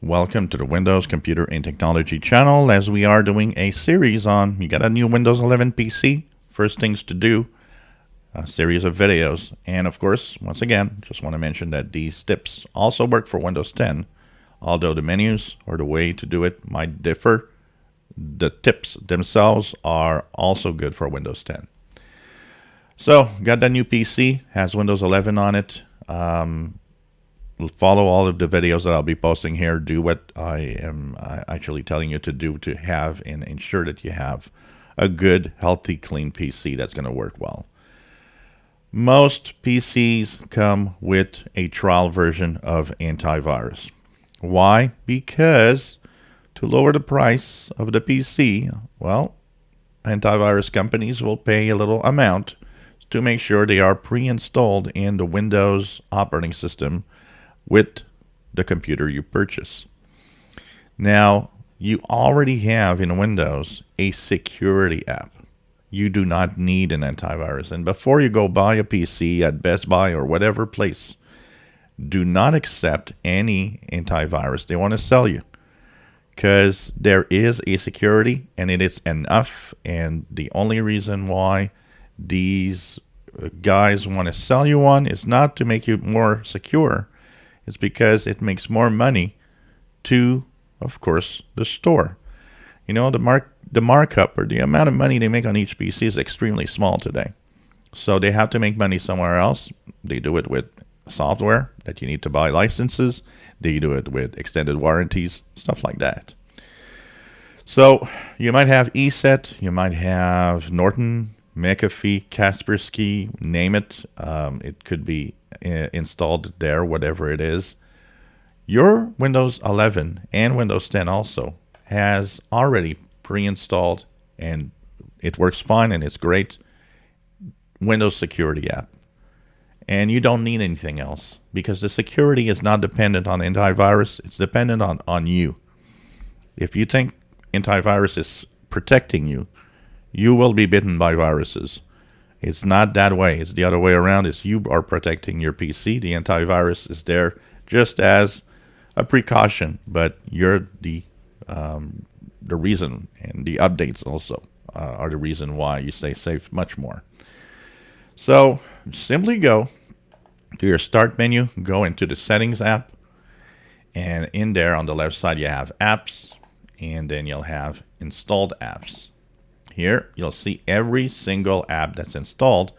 Welcome to the Windows Computer and Technology channel, as we are doing a series on you got a new Windows 11 PC, first things to do, a series of videos. And of course, once again, just want to mention that these tips also work for Windows 10, although the menus or the way to do it might differ. The tips themselves are also good for Windows 10. So, got that new PC, has Windows 11 on it. Follow all of the videos that I'll be posting here. Do what I am actually telling you to do to have and ensure that you have a good, healthy, clean PC that's going to work well. Most PCs come with a trial version of antivirus. Why? Because to lower the price of the PC, well, antivirus companies will pay a little amount to make sure they are pre-installed in the Windows operating system with the computer you purchase. Now, you already have in Windows a security app. You do not need an antivirus. And before you go buy a PC at Best Buy or whatever place, do not accept any antivirus they want to sell you, because there is a security and it is enough. And the only reason why these guys want to sell you one is not to make you more secure. It's because it makes more money to, of course, the store. You know, the markup or the amount of money they make on each PC is extremely small today. So they have to make money somewhere else. They do it with software that you need to buy licenses. They do it with extended warranties, stuff like that. So you might have ESET, you might have Norton, McAfee, Kaspersky, name it. It could be installed there, whatever it is. Your Windows 11 and Windows 10 also has already pre-installed, and it works fine and it's great, Windows Security app. And you don't need anything else, because the security is not dependent on antivirus. It's dependent on you. If you think antivirus is protecting you, you will be bitten by viruses. It's not that way. It's the other way around. It's you are protecting your PC. The antivirus is there just as a precaution, but you're the reason, and the updates also are the reason why you stay safe much more. So simply go to your start menu, go into the settings app, and in there on the left side you have apps, and then you'll have installed apps. Here, you'll see every single app that's installed.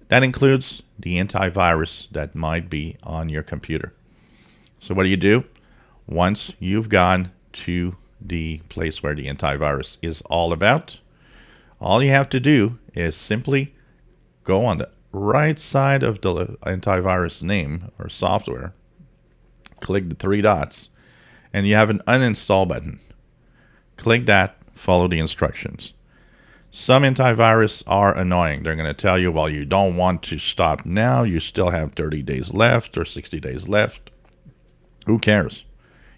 That includes the antivirus that might be on your computer. So what do? Once you've gone to the place where the antivirus is all about, all you have to do is simply go on the right side of the antivirus name or software, click the three dots, and you have an uninstall button. Click that, follow the instructions. Some antivirus are annoying. They're going to tell you, well, you don't want to stop now. You still have 30 days left or 60 days left. Who cares?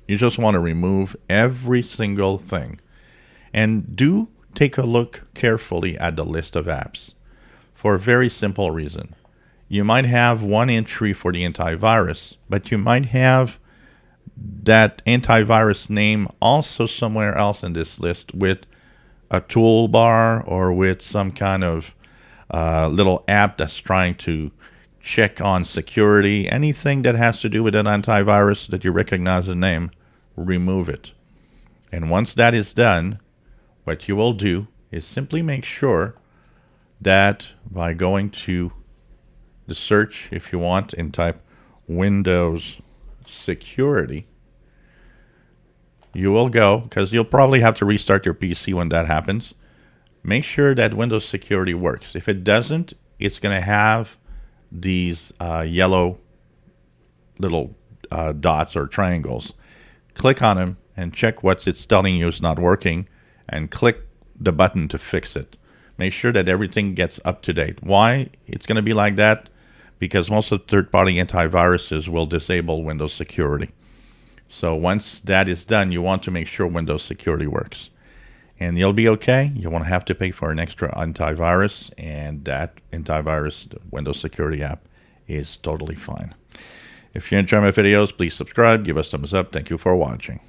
You just want to remove every single thing. And do take a look carefully at the list of apps for a very simple reason. You might have one entry for the antivirus, but you might have that antivirus name also somewhere else in this list with a toolbar or with some kind of little app that's trying to check on security. Anything that has to do with an antivirus that you recognize the name, remove it. And once that is done, what you will do is simply make sure that by going to the search, if you want, and type Windows Security, you will go, because you'll probably have to restart your PC when that happens. Make sure that Windows Security works. If it doesn't, it's going to have these yellow little dots or triangles. Click on them and check what it's telling you is not working, and click the button to fix it. Make sure that everything gets up to date. Why it's going to be like that? Because most of the third-party antiviruses will disable Windows Security. So once that is done, you want to make sure Windows Security works. And you'll be okay. You won't have to pay for an extra antivirus, and that antivirus, the Windows Security app, is totally fine. If you enjoy my videos, please subscribe, give us thumbs up. Thank you for watching.